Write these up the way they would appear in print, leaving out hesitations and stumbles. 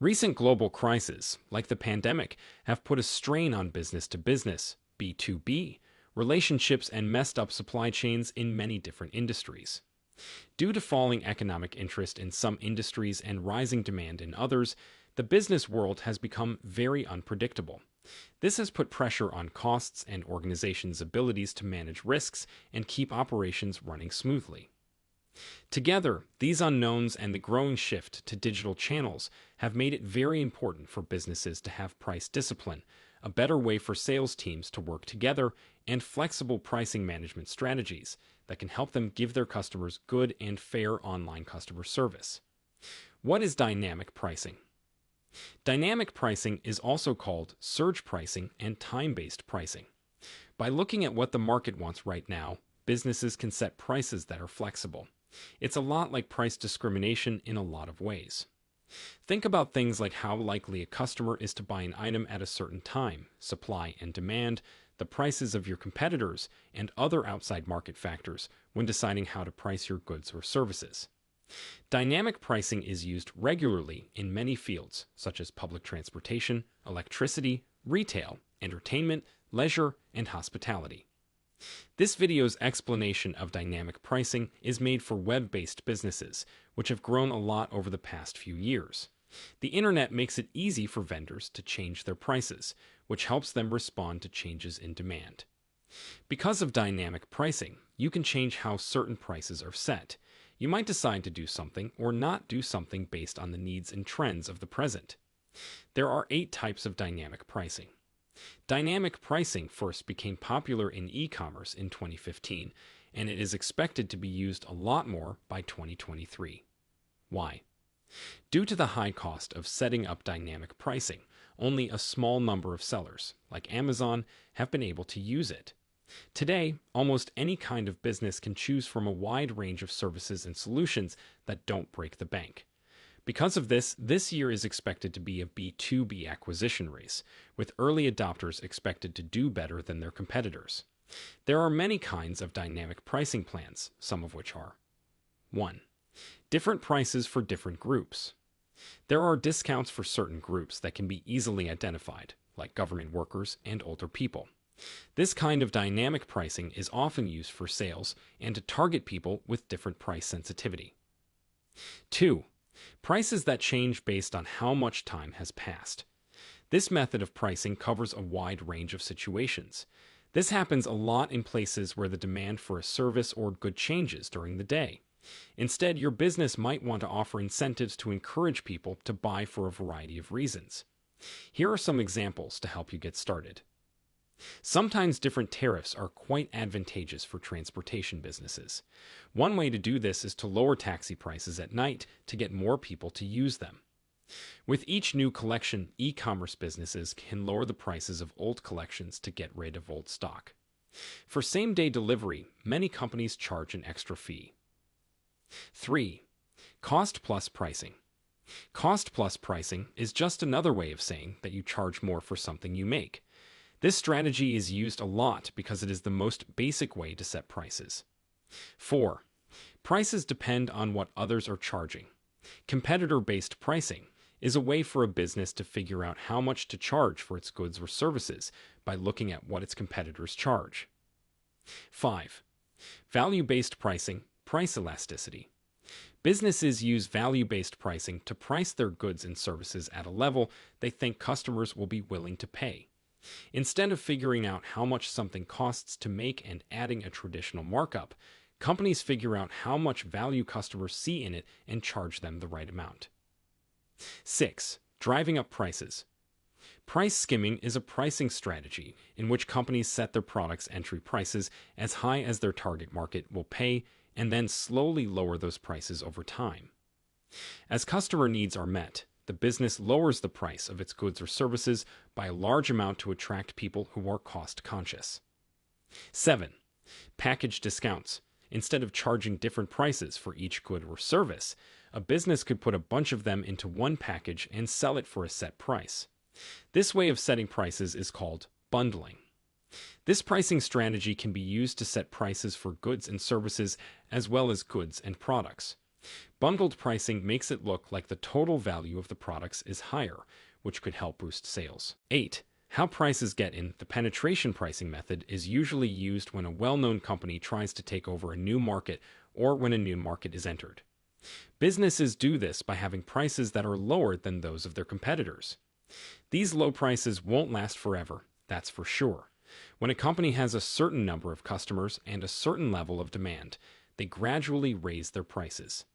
Recent global crises, like the pandemic, have put a strain on business-to-business, B2B, relationships and messed up supply chains in many different industries. Due to falling economic interest in some industries and rising demand in others, the business world has become very unpredictable. This has put pressure on costs and organizations' abilities to manage risks and keep operations running smoothly. Together, these unknowns and the growing shift to digital channels have made it very important for businesses to have price discipline, a better way for sales teams to work together, and flexible pricing management strategies that can help them give their customers good and fair online customer service. What is dynamic pricing? Dynamic pricing is also called surge pricing and time-based pricing. By looking at what the market wants right now, businesses can set prices that are flexible. It's a lot like price discrimination in a lot of ways. Think about things like how likely a customer is to buy an item at a certain time, supply and demand, the prices of your competitors, and other outside market factors when deciding how to price your goods or services. Dynamic pricing is used regularly in many fields, such as public transportation, electricity, retail, entertainment, leisure, and hospitality. This video's explanation of dynamic pricing is made for web-based businesses, which have grown a lot over the past few years. The internet makes it easy for vendors to change their prices, which helps them respond to changes in demand. Because of dynamic pricing, you can change how certain prices are set. You might decide to do something or not do something based on the needs and trends of the present. There are 8 types of dynamic pricing. Dynamic pricing first became popular in e-commerce in 2015, and it is expected to be used a lot more by 2023. Why? Due to the high cost of setting up dynamic pricing, only a small number of sellers, like Amazon, have been able to use it. Today, almost any kind of business can choose from a wide range of services and solutions that don't break the bank. Because of this, this year is expected to be a B2B acquisition race, with early adopters expected to do better than their competitors. There are many kinds of dynamic pricing plans, some of which are: 1. Different prices for different groups. There are discounts for certain groups that can be easily identified, like government workers and older people. This kind of dynamic pricing is often used for sales and to target people with different price sensitivity. 2. Prices that change based on how much time has passed. This method of pricing covers a wide range of situations. This happens a lot in places where the demand for a service or good changes during the day. Instead, your business might want to offer incentives to encourage people to buy for a variety of reasons. Here are some examples to help you get started. Sometimes different tariffs are quite advantageous for transportation businesses. One way to do this is to lower taxi prices at night to get more people to use them. With each new collection, e-commerce businesses can lower the prices of old collections to get rid of old stock. For same-day delivery, many companies charge an extra fee. 3. Cost plus pricing. Cost plus pricing is just another way of saying that you charge more for something you make. This strategy is used a lot because it is the most basic way to set prices. 4. Prices depend on what others are charging. Competitor-based pricing is a way for a business to figure out how much to charge for its goods or services by looking at what its competitors charge. 5. Value-based pricing, price elasticity. Businesses use value-based pricing to price their goods and services at a level they think customers will be willing to pay. Instead of figuring out how much something costs to make and adding a traditional markup, companies figure out how much value customers see in it and charge them the right amount. 6. Driving up prices. Price skimming is a pricing strategy in which companies set their products' entry prices as high as their target market will pay and then slowly lower those prices over time. As customer needs are met, the business lowers the price of its goods or services by a large amount to attract people who are cost-conscious. 7. Package discounts. Instead of charging different prices for each good or service, a business could put a bunch of them into one package and sell it for a set price. This way of setting prices is called bundling. This pricing strategy can be used to set prices for goods and services as well as goods and products. Bundled pricing makes it look like the total value of the products is higher, which could help boost sales. 8. How prices get in. The penetration pricing method is usually used when a well-known company tries to take over a new market or when a new market is entered. Businesses do this by having prices that are lower than those of their competitors. These low prices won't last forever, that's for sure. When a company has a certain number of customers and a certain level of demand, they gradually raise their prices.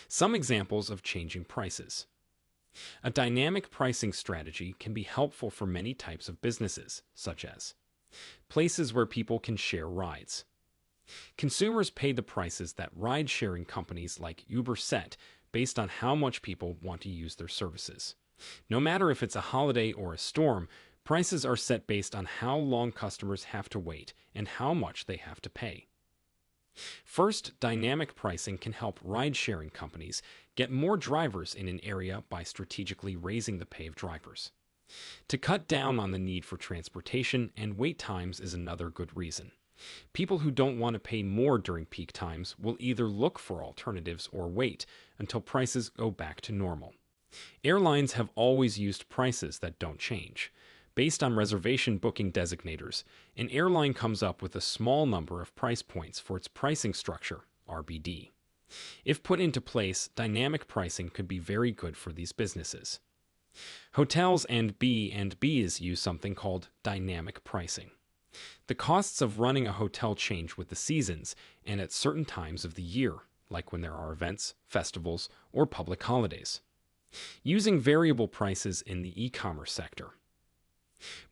Some examples of changing prices. A dynamic pricing strategy can be helpful for many types of businesses, such as places where people can share rides. Consumers pay the prices that ride-sharing companies like Uber set based on how much people want to use their services. No matter if it's a holiday or a storm, prices are set based on how long customers have to wait and how much they have to pay. First, dynamic pricing can help ride-sharing companies get more drivers in an area by strategically raising the pay of drivers. To cut down on the need for transportation and wait times is another good reason. People who don't want to pay more during peak times will either look for alternatives or wait until prices go back to normal. Airlines have always used prices that don't change. Based on reservation booking designators, an airline comes up with a small number of price points for its pricing structure, RBD. If put into place, dynamic pricing could be very good for these businesses. Hotels and B&Bs use something called dynamic pricing. The costs of running a hotel change with the seasons and at certain times of the year, like when there are events, festivals, or public holidays. Using variable prices in the e-commerce sector.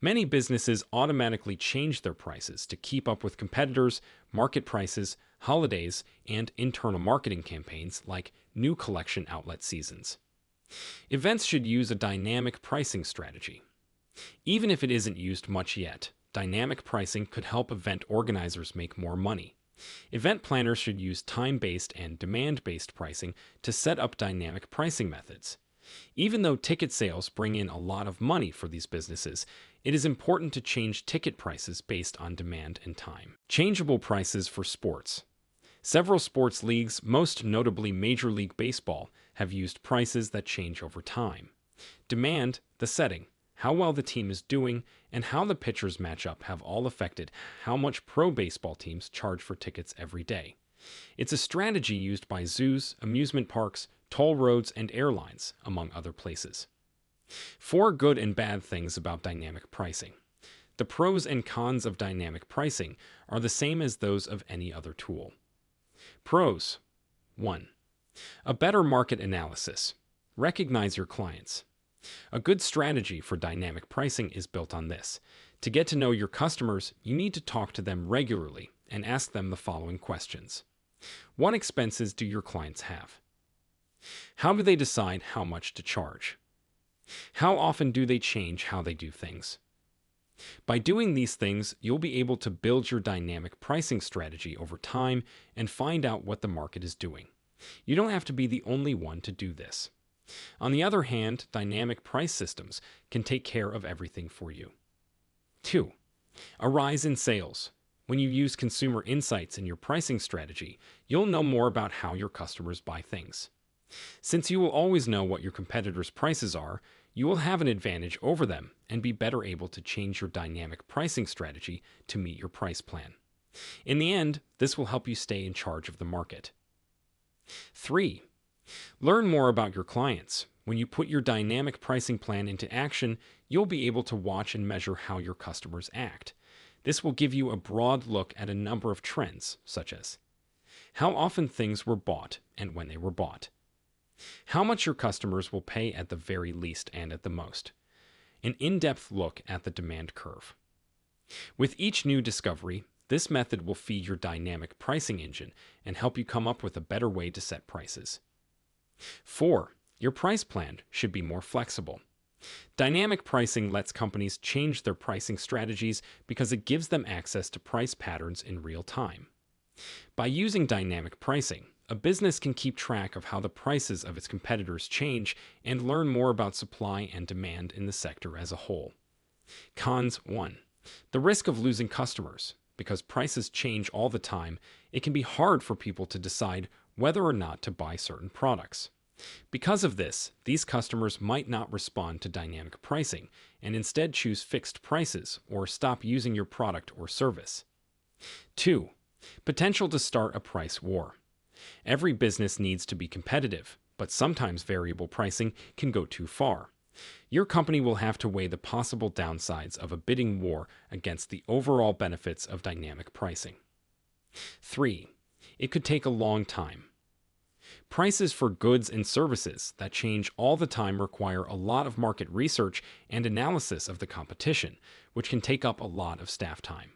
Many businesses automatically change their prices to keep up with competitors, market prices, holidays, and internal marketing campaigns like new collection outlet seasons. Events should use a dynamic pricing strategy. Even if it isn't used much yet, dynamic pricing could help event organizers make more money. Event planners should use time-based and demand-based pricing to set up dynamic pricing methods. Even though ticket sales bring in a lot of money for these businesses, it is important to change ticket prices based on demand and time. Changeable prices for sports. Several sports leagues, most notably Major League Baseball, have used prices that change over time. Demand, the setting, how well the team is doing, and how the pitchers match up have all affected how much pro baseball teams charge for tickets every day. It's a strategy used by zoos, amusement parks, toll roads, and airlines, among other places. 4 good and bad things about dynamic pricing. The pros and cons of dynamic pricing are the same as those of any other tool. Pros. 1. A better market analysis. Recognize your clients. A good strategy for dynamic pricing is built on this. To get to know your customers, you need to talk to them regularly and ask them the following questions. What expenses do your clients have? How do they decide how much to charge? How often do they change how they do things? By doing these things, you'll be able to build your dynamic pricing strategy over time and find out what the market is doing. You don't have to be the only one to do this. On the other hand, dynamic price systems can take care of everything for you. 2. A rise in sales. When you use consumer insights in your pricing strategy, you'll know more about how your customers buy things. Since you will always know what your competitors' prices are, you will have an advantage over them and be better able to change your dynamic pricing strategy to meet your price plan. In the end, this will help you stay in charge of the market. 3. Learn more about your clients. When you put your dynamic pricing plan into action, you'll be able to watch and measure how your customers act. This will give you a broad look at a number of trends, such as how often things were bought and when they were bought, how much your customers will pay at the very least and at the most, an in-depth look at the demand curve. With each new discovery, this method will feed your dynamic pricing engine and help you come up with a better way to set prices. 4. Your price plan should be more flexible. Dynamic pricing lets companies change their pricing strategies because it gives them access to price patterns in real time. By using dynamic pricing, a business can keep track of how the prices of its competitors change and learn more about supply and demand in the sector as a whole. Cons. 1. The risk of losing customers. Because prices change all the time, it can be hard for people to decide whether or not to buy certain products. Because of this, these customers might not respond to dynamic pricing and instead choose fixed prices or stop using your product or service. 2. Potential to start a price war. Every business needs to be competitive, but sometimes variable pricing can go too far. Your company will have to weigh the possible downsides of a bidding war against the overall benefits of dynamic pricing. 3. It could take a long time. Prices for goods and services that change all the time require a lot of market research and analysis of the competition, which can take up a lot of staff time.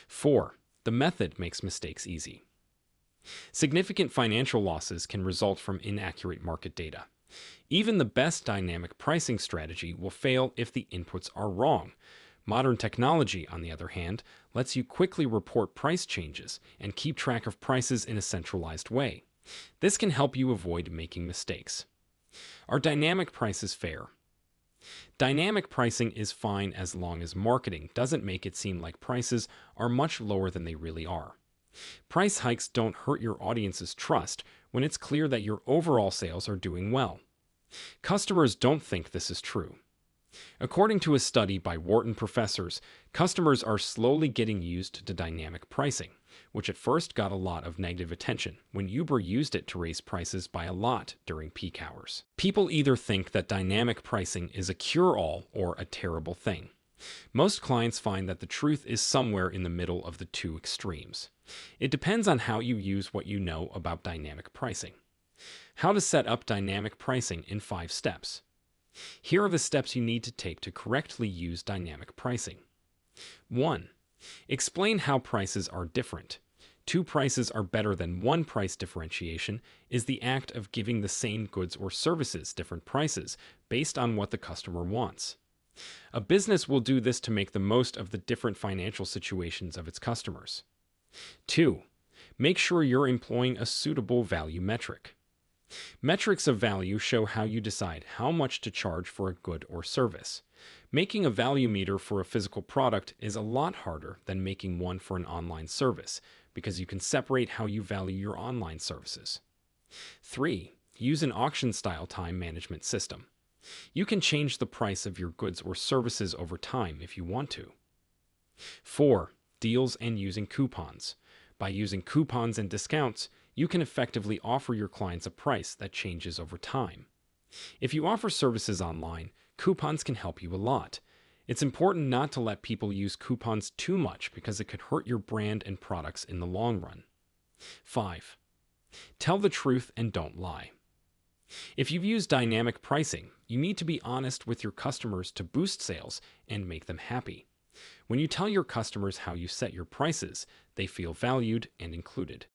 4. The method makes mistakes easy. Significant financial losses can result from inaccurate market data. Even the best dynamic pricing strategy will fail if the inputs are wrong. Modern technology, on the other hand, lets you quickly report price changes and keep track of prices in a centralized way. This can help you avoid making mistakes. Are dynamic prices fair? Dynamic pricing is fine as long as marketing doesn't make it seem like prices are much lower than they really are. Price hikes don't hurt your audience's trust when it's clear that your overall sales are doing well. Customers don't think this is true. According to a study by Wharton professors, customers are slowly getting used to dynamic pricing, which at first got a lot of negative attention when Uber used it to raise prices by a lot during peak hours. People either think that dynamic pricing is a cure-all or a terrible thing. Most clients find that the truth is somewhere in the middle of the two extremes. It depends on how you use what you know about dynamic pricing. How to set up dynamic pricing in 5 steps. Here are the steps you need to take to correctly use dynamic pricing. 1. Explain how prices are different. 2 prices are better than 1 price. Differentiation is the act of giving the same goods or services different prices based on what the customer wants. A business will do this to make the most of the different financial situations of its customers. 2. Make sure you're employing a suitable value metric. Metrics of value show how you decide how much to charge for a good or service. Making a value meter for a physical product is a lot harder than making one for an online service, because you can separate how you value your online services. 3. Use an auction-style time management system. You can change the price of your goods or services over time if you want to. 4. Deals and using coupons. By using coupons and discounts, you can effectively offer your clients a price that changes over time. If you offer services online, coupons can help you a lot. It's important not to let people use coupons too much because it could hurt your brand and products in the long run. 5. Tell the truth and don't lie. If you've used dynamic pricing, you need to be honest with your customers to boost sales and make them happy. When you tell your customers how you set your prices, they feel valued and included.